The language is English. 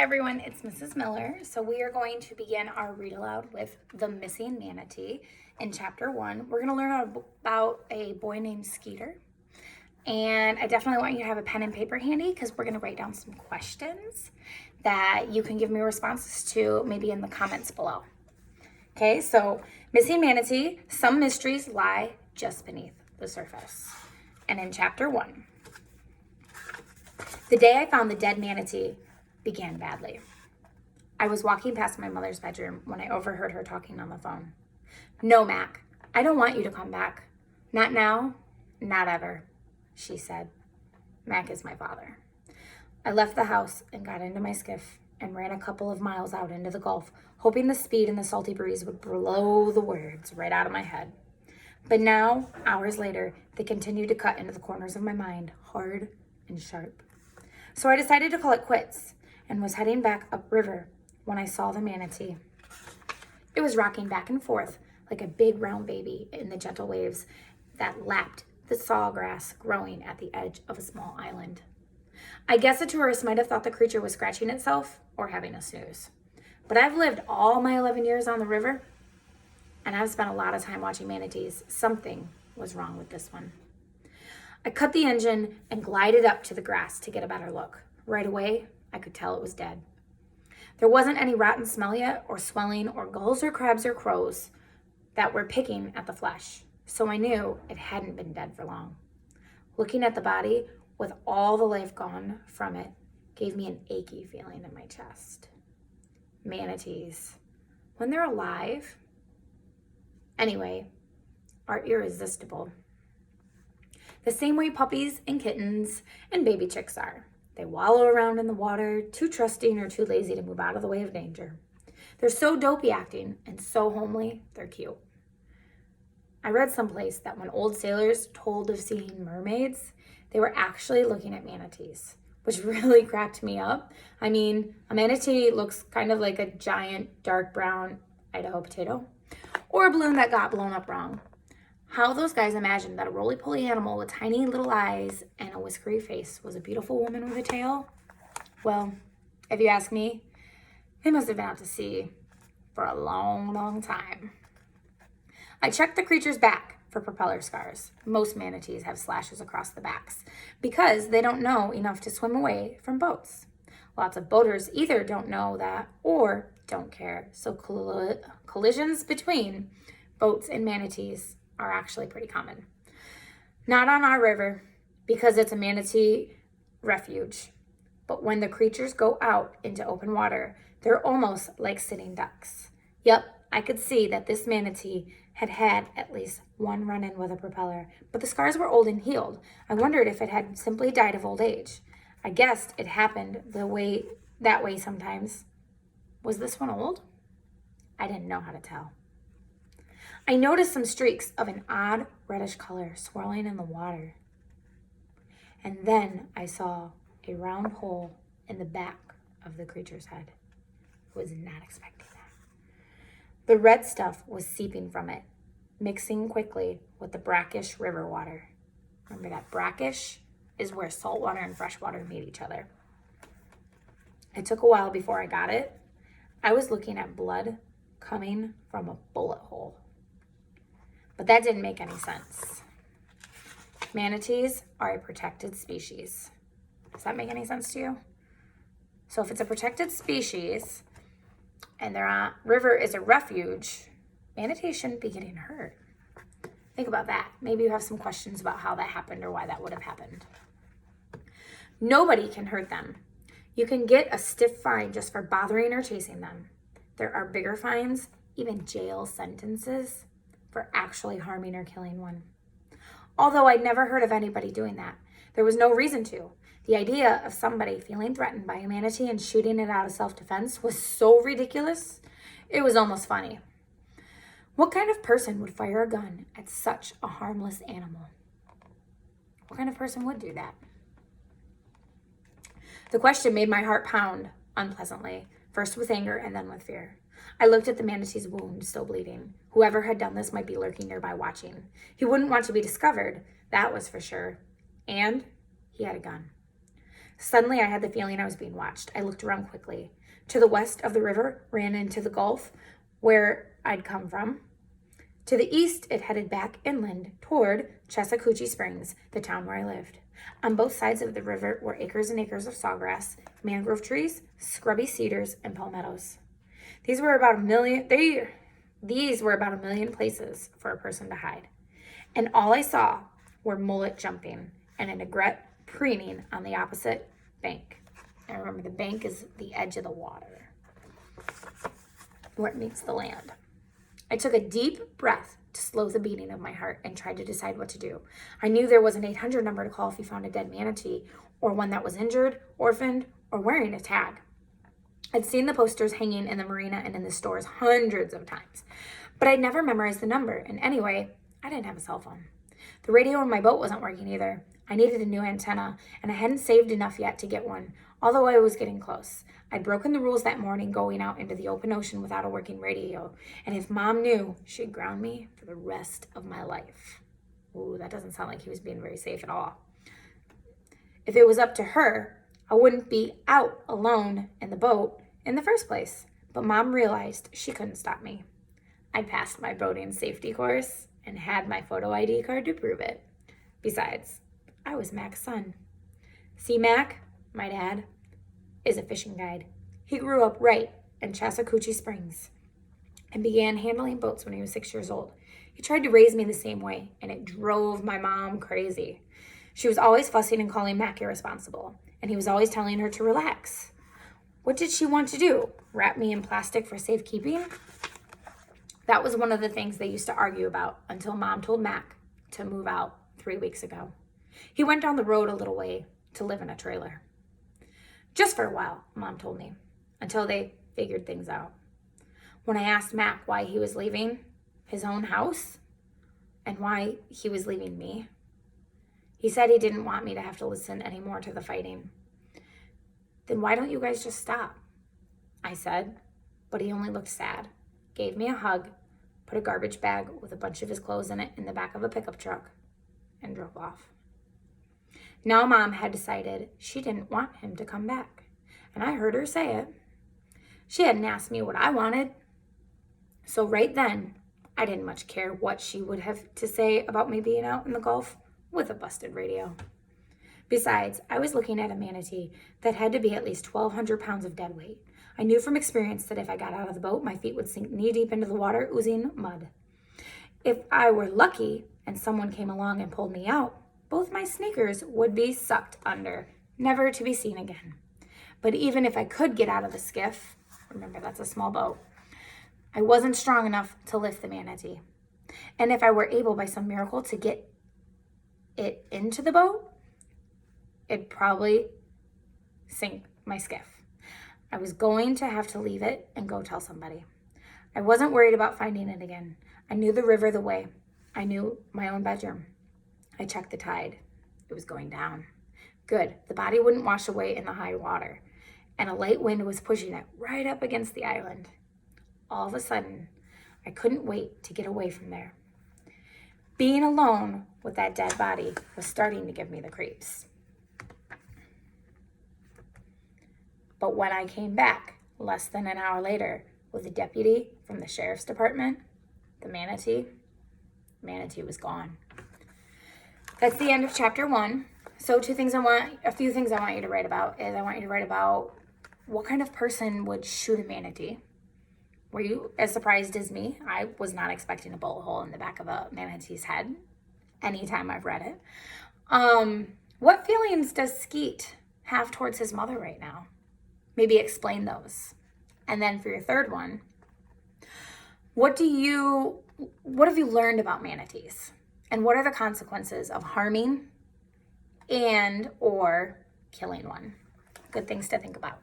Hi everyone, it's Mrs. Miller. So we are going to begin our read aloud with The Missing Manatee. In chapter 1, we're going to learn about a boy named Skeeter. And I definitely want you to have a pen and paper handy because we're going to write down some questions that you can give me responses to maybe in the comments below. Okay, so Missing Manatee, some mysteries lie just beneath the surface. And in chapter 1, the day I found the dead manatee began badly. I was walking past my mother's bedroom when I overheard her talking on the phone. "No, Mac, I don't want you to come back. Not now, not ever," she said. Mac is my father. I left the house and got into my skiff and ran a couple of miles out into the Gulf, hoping the speed and the salty breeze would blow the words right out of my head. But now, hours later, they continued to cut into the corners of my mind, hard and sharp. So I decided to call it quits and was heading back upriver when I saw the manatee. It was rocking back and forth like a big round baby in the gentle waves that lapped the sawgrass growing at the edge of a small island. I guess a tourist might have thought the creature was scratching itself or having a snooze. But I've lived all my 11 years on the river, and I've spent a lot of time watching manatees. Something was wrong with this one. I cut the engine and glided up to the grass to get a better look. Right away, I could tell it was dead. There wasn't any rotten smell yet, or swelling, or gulls or crabs or crows that were picking at the flesh, so I knew it hadn't been dead for long. Looking at the body, with all the life gone from it, gave me an achy feeling in my chest. Manatees, when they're alive, anyway, are irresistible. The same way puppies and kittens and baby chicks are. They wallow around in the water, too trusting or too lazy to move out of the way of danger. They're so dopey acting and so homely, they're cute. I read someplace that when old sailors told of seeing mermaids, they were actually looking at manatees, which really cracked me up. I mean, a manatee looks kind of like a giant dark brown Idaho potato, or a balloon that got blown up wrong. How those guys imagined that a roly-poly animal with tiny little eyes and a whiskery face was a beautiful woman with a tail? Well, if you ask me, they must have been out to sea for a long, long time. I checked the creature's back for propeller scars. Most manatees have slashes across the backs because they don't know enough to swim away from boats. Lots of boaters either don't know that or don't care, so collisions between boats and manatees are actually pretty common. Not on our river because it's a manatee refuge. But when the creatures go out into open water, they're almost like sitting ducks. Yep, I could see that this manatee had had at least one run-in with a propeller, but the scars were old and healed. I wondered if it had simply died of old age. I guessed it happened that way sometimes. Was this one old? I didn't know how to tell. I noticed some streaks of an odd reddish color swirling in the water. And then I saw a round hole in the back of the creature's head. I was not expecting that. The red stuff was seeping from it, mixing quickly with the brackish river water. Remember that brackish is where salt water and fresh water meet each other. It took a while before I got it. I was looking at blood coming from a bullet hole. But that didn't make any sense. Manatees are a protected species. Does that make any sense to you? So if it's a protected species and their river is a refuge, manatees shouldn't be getting hurt. Think about that. Maybe you have some questions about how that happened or why that would have happened. Nobody can hurt them. You can get a stiff fine just for bothering or chasing them. There are bigger fines, even jail sentences, for actually harming or killing one. Although I'd never heard of anybody doing that. There was no reason to. The idea of somebody feeling threatened by a manatee and shooting it out of self-defense was so ridiculous, it was almost funny. What kind of person would fire a gun at such a harmless animal? What kind of person would do that? The question made my heart pound unpleasantly, first with anger and then with fear. I looked at the manatee's wound, still bleeding. Whoever had done this might be lurking nearby watching. He wouldn't want to be discovered, that was for sure. And he had a gun. Suddenly, I had the feeling I was being watched. I looked around quickly. To the west of the river ran into the Gulf, where I'd come from. To the east, it headed back inland toward Chattahoochee Springs, the town where I lived. On both sides of the river were acres and acres of sawgrass, mangrove trees, scrubby cedars, and palmettos. These were about a million places for a person to hide. And all I saw were mullet jumping and an egret preening on the opposite bank. I remember the bank is the edge of the water, where it meets the land. I took a deep breath to slow the beating of my heart and tried to decide what to do. I knew there was an 800 number to call if you found a dead manatee, or one that was injured, orphaned, or wearing a tag. I'd seen the posters hanging in the marina and in the stores hundreds of times, but I'd never memorized the number, and anyway, I didn't have a cell phone. The radio in my boat wasn't working either. I needed a new antenna, and I hadn't saved enough yet to get one, although I was getting close. I'd broken the rules that morning going out into the open ocean without a working radio, and if Mom knew, she'd ground me for the rest of my life. Ooh, that doesn't sound like he was being very safe at all. If it was up to her, I wouldn't be out alone in the boat in the first place, but Mom realized she couldn't stop me. I passed my boating safety course and had my photo ID card to prove it. Besides, I was Mac's son. See, Mac, my dad, is a fishing guide. He grew up right in Chattahoochee Springs and began handling boats when he was 6 years old. He tried to raise me the same way, and it drove my mom crazy. She was always fussing and calling Mac irresponsible, and he was always telling her to relax. What did she want to do? Wrap me in plastic for safekeeping? That was one of the things they used to argue about until Mom told Mac to move out 3 weeks ago. He went down the road a little way to live in a trailer. Just for a while, Mom told me, until they figured things out. When I asked Mac why he was leaving his own house and why he was leaving me, he said he didn't want me to have to listen anymore to the fighting. Then why don't you guys just stop? I said, but he only looked sad, gave me a hug, put a garbage bag with a bunch of his clothes in it in the back of a pickup truck, and drove off. Now Mom had decided she didn't want him to come back, and I heard her say it. She hadn't asked me what I wanted, so right then, I didn't much care what she would have to say about me being out in the Gulf with a busted radio. Besides, I was looking at a manatee that had to be at least 1,200 pounds of dead weight. I knew from experience that if I got out of the boat, my feet would sink knee-deep into the water, oozing mud. If I were lucky and someone came along and pulled me out, both my sneakers would be sucked under, never to be seen again. But even if I could get out of the skiff, remember that's a small boat, I wasn't strong enough to lift the manatee. And if I were able by some miracle to get it into the boat, it'd probably sink my skiff. I was going to have to leave it and go tell somebody. I wasn't worried about finding it again. I knew the river the way. I knew my own bedroom. I checked the tide. It was going down. Good. The body wouldn't wash away in the high water, and a light wind was pushing it right up against the island. All of a sudden, I couldn't wait to get away from there. Being alone with that dead body was starting to give me the creeps. But when I came back less than an hour later with a deputy from the sheriff's department, the manatee was gone. That's the end of chapter 1. So a few things I want you to write about is I want you to write about what kind of person would shoot a manatee. Were you as surprised as me? I was not expecting a bullet hole in the back of a manatee's head anytime I've read it. What feelings does Skeet have towards his mother right now? Maybe explain those. And then for your third one, what have you learned about manatees? And what are the consequences of harming and or killing one? Good things to think about.